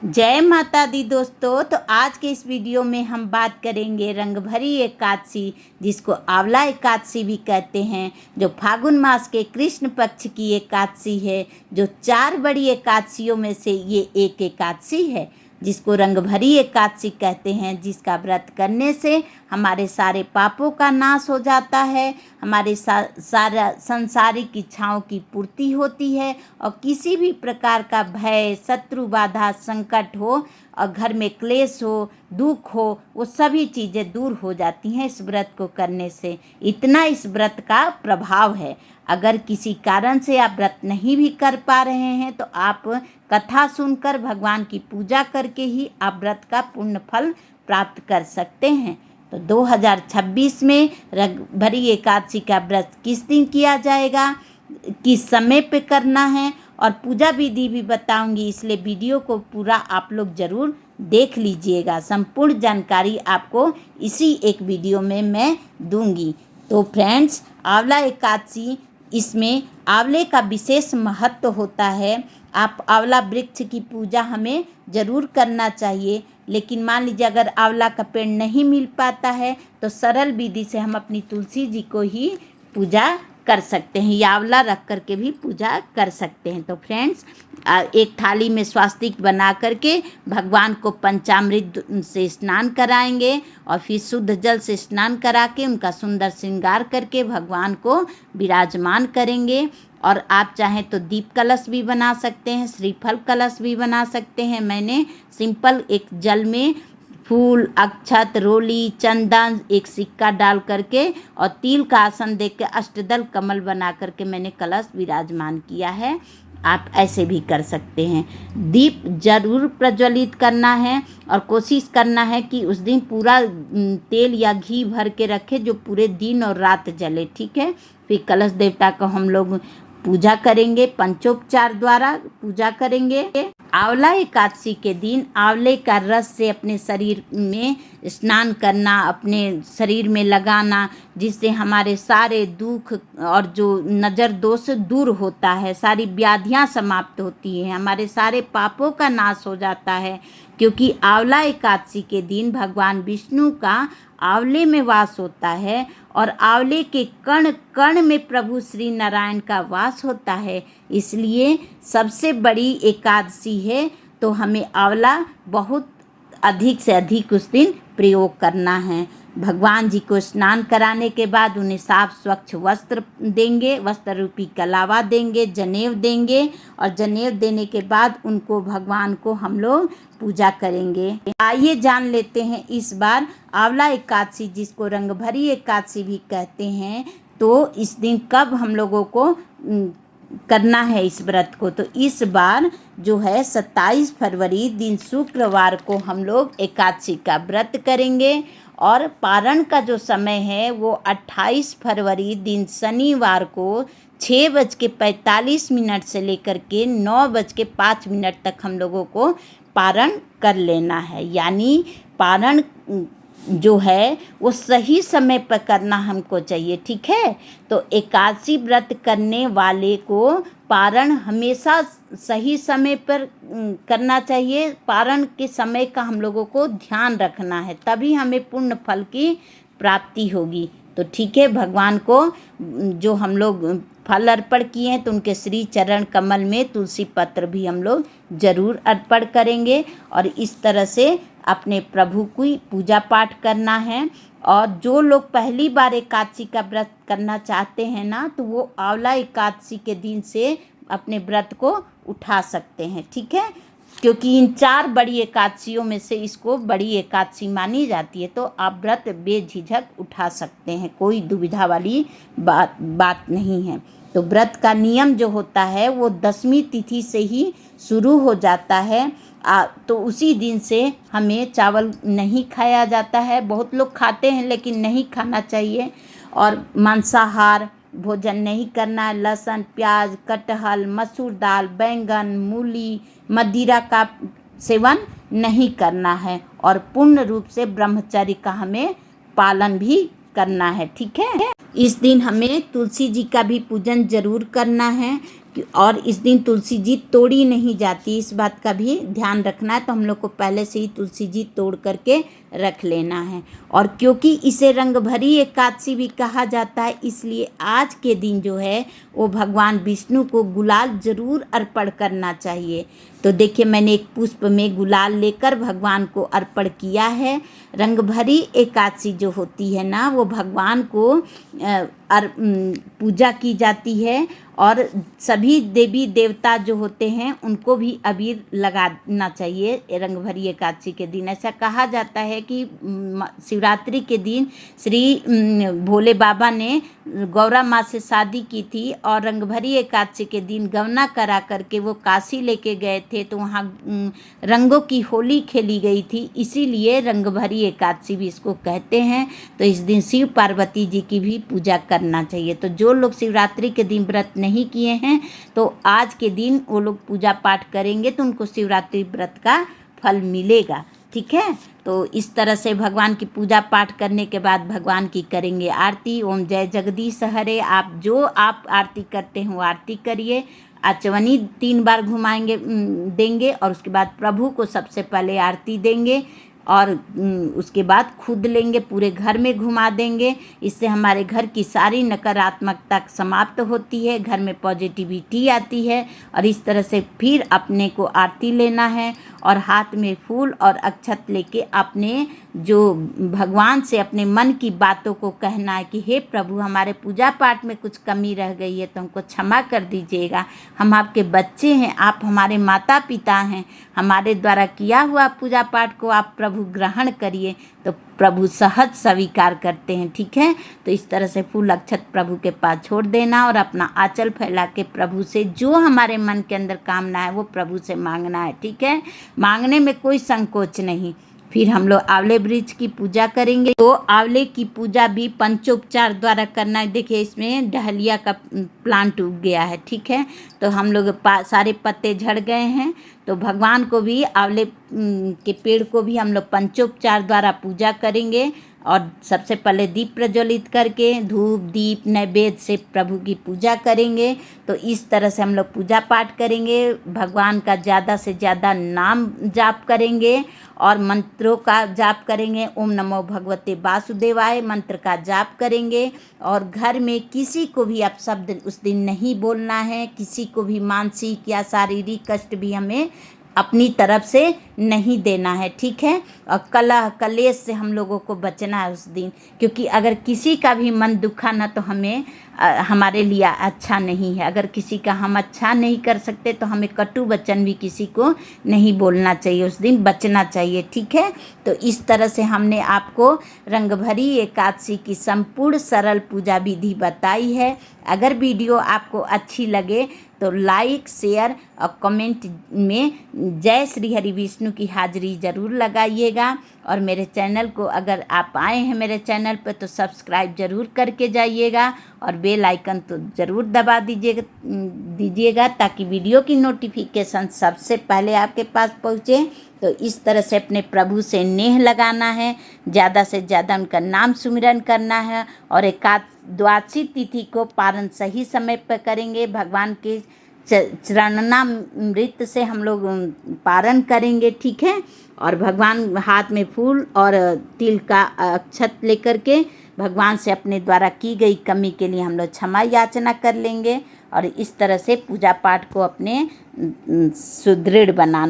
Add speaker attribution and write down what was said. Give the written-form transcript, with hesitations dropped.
Speaker 1: जय माता दी दोस्तों। तो आज के इस वीडियो में हम बात करेंगे रंगभरी एकादशी, जिसको आंवला एकादशी भी कहते हैं, जो फागुन मास के कृष्ण पक्ष की एकादशी है, जो 4 बड़ी एकादशियों में से ये एक एकादशी है, जिसको रंगभरी एकादशी कहते हैं, जिसका व्रत करने से हमारे सारे पापों का नाश हो जाता है, हमारे सारा सांसारिक इच्छाओं की पूर्ति होती है और किसी भी प्रकार का भय, शत्रु बाधा, संकट हो और घर में क्लेश हो, दुख हो, वो सभी चीज़ें दूर हो जाती हैं इस व्रत को करने से। इतना इस व्रत का प्रभाव है। अगर किसी कारण से आप व्रत नहीं भी कर पा रहे हैं तो आप कथा सुनकर, भगवान की पूजा करके ही आप व्रत का पुण्य फल प्राप्त कर सकते हैं। तो 2026 में रंगभरी एकादशी का व्रत किस दिन किया जाएगा, किस समय पे करना है और पूजा विधि भी बताऊंगी, इसलिए वीडियो को पूरा आप लोग ज़रूर देख लीजिएगा। संपूर्ण जानकारी आपको इसी एक वीडियो में मैं दूंगी। तो फ्रेंड्स, आंवला एकादशी, इसमें आंवले का विशेष महत्व होता है। आप आंवला वृक्ष की पूजा हमें ज़रूर करना चाहिए, लेकिन मान लीजिए अगर आंवला का पेड़ नहीं मिल पाता है तो सरल विधि से हम अपनी तुलसी जी को ही पूजा कर सकते हैं, या आंवला रख करके भी पूजा कर सकते हैं। तो फ्रेंड्स, एक थाली में स्वास्तिक बना करके भगवान को पंचामृत से स्नान कराएंगे और फिर शुद्ध जल से स्नान करा के उनका सुंदर श्रृंगार करके भगवान को विराजमान करेंगे। और आप चाहें तो दीप कलश भी बना सकते हैं, श्रीफल कलश भी बना सकते हैं। मैंने सिंपल एक जल में फूल, अक्षत, रोली, चंदन, एक सिक्का डाल करके और तिल का आसन दे के अष्टदल कमल बना करके मैंने कलश विराजमान किया है। आप ऐसे भी कर सकते हैं। दीप जरूर प्रज्वलित करना है और कोशिश करना है कि उस दिन पूरा तेल या घी भर के रखें, जो पूरे दिन और रात जले। ठीक है। फिर कलश देवता को हम लोग पूजा करेंगे, पंचोपचार द्वारा पूजा करेंगे। आंवला एकादशी के दिन आंवले का रस से अपने शरीर में स्नान करना, अपने शरीर में लगाना, जिससे हमारे सारे दुख और जो नज़र दोष दूर होता है, सारी व्याधियां समाप्त होती हैं, हमारे सारे पापों का नाश हो जाता है। क्योंकि आंवला एकादशी के दिन भगवान विष्णु का आंवले में वास होता है और आंवले के कण कण में प्रभु श्री नारायण का वास होता है। इसलिए सबसे बड़ी एकादशी है, तो हमें आंवला बहुत अधिक से अधिक उस दिन प्रयोग करना है। भगवान जी को स्नान कराने के बाद उन्हें साफ स्वच्छ वस्त्र देंगे, वस्त्र रूपी कलावा देंगे, जनेऊ देंगे और जनेऊ देने के बाद उनको, भगवान को हम लोग पूजा करेंगे। आइए जान लेते हैं इस बार आंवला एकादशी, जिसको रंगभरी एकादशी भी कहते हैं, तो इस दिन कब हम लोगों को करना है इस व्रत को। तो इस बार जो है 27 फरवरी दिन शुक्रवार को हम लोग एकादशी का व्रत करेंगे और पारण का जो समय है वो 28 फरवरी दिन शनिवार को 6:45 से लेकर के 9:05 तक हम लोगों को पारण कर लेना है। यानी पारण जो है वो सही समय पर करना हमको चाहिए। ठीक है। तो एकादशी व्रत करने वाले को पारण हमेशा सही समय पर करना चाहिए। पारण के समय का हम लोगों को ध्यान रखना है, तभी हमें पुण्य फल की प्राप्ति होगी। तो ठीक है, भगवान को जो हम लोग फल अर्पण किए हैं तो उनके श्री चरण कमल में तुलसी पत्र भी हम लोग जरूर अर्पण करेंगे और इस तरह से अपने प्रभु की पूजा पाठ करना है। और जो लोग पहली बार एकादशी का व्रत करना चाहते हैं ना, तो वो आंवला एकादशी के दिन से अपने व्रत को उठा सकते हैं। ठीक है। क्योंकि इन 4 बड़ी एकादशियों में से इसको बड़ी एकादशी मानी जाती है, तो आप व्रत बेझिझक उठा सकते हैं, कोई दुविधा वाली बात नहीं है। तो व्रत का नियम जो होता है वो 10वीं तिथि से ही शुरू हो जाता है। तो उसी दिन से हमें चावल नहीं खाया जाता है। बहुत लोग खाते हैं लेकिन नहीं खाना चाहिए। और मांसाहार भोजन नहीं करना है। लहसुन, प्याज, कटहल, मसूर दाल, बैंगन, मूली, मदिरा का सेवन नहीं करना है और पूर्ण रूप से ब्रह्मचर्य का हमें पालन भी करना है। ठीक है। इस दिन हमें तुलसी जी का भी पूजन जरूर करना है, और इस दिन तुलसी जी तोड़ी नहीं जाती, इस बात का भी ध्यान रखना है। तो हम लोग को पहले से ही तुलसी जी तोड़ करके रख लेना है। और क्योंकि इसे रंग भरी एकादशी भी कहा जाता है, इसलिए आज के दिन जो है वो भगवान विष्णु को गुलाल जरूर अर्पण करना चाहिए। तो देखिए मैंने एक पुष्प में गुलाल लेकर भगवान को अर्पण किया है। रंग भरी एकादशी जो होती है ना, वो भगवान को पूजा की जाती है और सभी देवी देवता जो होते हैं उनको भी अबीर लगाना चाहिए रंग भरी एकादशी के दिन। ऐसा कहा जाता है कि शिवरात्रि के दिन श्री भोले बाबा ने गौरा माँ से शादी की थी और रंग भरी एकादशी के दिन गवना करा करके वो काशी लेके गए थे, तो वहाँ रंगों की होली खेली गई थी, इसीलिए रंग भरी एकादशी भी इसको कहते हैं। तो इस दिन शिव पार्वती जी की भी पूजा करना चाहिए। तो जो लोग शिवरात्रि के दिन व्रत नहीं किए हैं तो आज के दिन वो लोग पूजा पाठ करेंगे तो उनको शिवरात्रि व्रत का फल मिलेगा। ठीक है, तो इस तरह से भगवान की पूजा पाठ करने के बाद भगवान की करेंगे आरती। ओम जय जगदीश हरे। आप आरती करते हो आरती करिए। आचमनी 3 बार घुमाएंगे देंगे और उसके बाद प्रभु को सबसे पहले आरती देंगे और उसके बाद खुद लेंगे, पूरे घर में घुमा देंगे। इससे हमारे घर की सारी नकारात्मकता समाप्त होती है, घर में पॉजिटिविटी आती है। और इस तरह से फिर अपने को आरती लेना है और हाथ में फूल और अक्षत लेके अपने जो भगवान से अपने मन की बातों को कहना है कि हे प्रभु, हमारे पूजा पाठ में कुछ कमी रह गई है तो हमको क्षमा कर दीजिएगा। हम आपके बच्चे हैं, आप हमारे माता पिता हैं, हमारे द्वारा किया हुआ पूजा पाठ को आप प्रभु ग्रहण करिए। तो प्रभु सहज स्वीकार करते हैं। ठीक है, तो इस तरह से फूल अक्षत प्रभु के पास छोड़ देना और अपना आंचल फैला के प्रभु से जो हमारे मन के अंदर कामना है वो प्रभु से मांगना है। ठीक है, मांगने में कोई संकोच नहीं। फिर हम लोग आंवले वृक्ष की पूजा करेंगे। तो आंवले की पूजा भी पंचोपचार द्वारा करना है। देखिए इसमें डहलिया का प्लांट उग गया है। ठीक है, तो हम लोग सारे पत्ते झड़ गए हैं, तो भगवान को भी आंवले के पेड़ को भी हम लोग पंचोपचार द्वारा पूजा करेंगे। और सबसे पहले दीप प्रज्वलित करके धूप दीप नैवेद्य से प्रभु की पूजा करेंगे। तो इस तरह से हम लोग पूजा पाठ करेंगे, भगवान का ज़्यादा से ज़्यादा नाम जाप करेंगे और मंत्रों का जाप करेंगे। ओम नमो भगवते वासुदेवाय मंत्र का जाप करेंगे। और घर में किसी को भी अपशब्द उस दिन नहीं बोलना है, किसी को भी मानसिक या शारीरिक कष्ट भी हमें अपनी तरफ से नहीं देना है। ठीक है, और कलह कलेश से हम लोगों को बचना है उस दिन, क्योंकि अगर किसी का भी मन दुखा ना तो हमें हमारे लिए अच्छा नहीं है। अगर किसी का हम अच्छा नहीं कर सकते तो हमें कटु वचन भी किसी को नहीं बोलना चाहिए, उस दिन बचना चाहिए। ठीक है, तो इस तरह से हमने आपको रंग भरी एकादशी की संपूर्ण सरल पूजा विधि बताई है। अगर वीडियो आपको अच्छी लगे तो लाइक शेयर और कमेंट में जय श्री हरि विष्णु की हाजिरी ज़रूर लगाइएगा। और मेरे चैनल को अगर आप आए हैं मेरे चैनल पर तो सब्सक्राइब ज़रूर करके जाइएगा और बेल आइकन तो ज़रूर दबा दीजिएगा ताकि वीडियो की नोटिफिकेशन सबसे पहले आपके पास पहुँचे। तो इस तरह से अपने प्रभु से नेह लगाना है, ज़्यादा से ज़्यादा उनका नाम सुमिरन करना है। और द्वादशी तिथि को पारण सही समय पर करेंगे, भगवान के चरणामृत से हम लोग पारण करेंगे। ठीक है, और भगवान हाथ में फूल और तिल का अक्षत लेकर के भगवान से अपने द्वारा की गई कमी के लिए हम लोग क्षमा याचना कर लेंगे। और इस तरह से पूजा पाठ को अपने सुदृढ़ बनाना।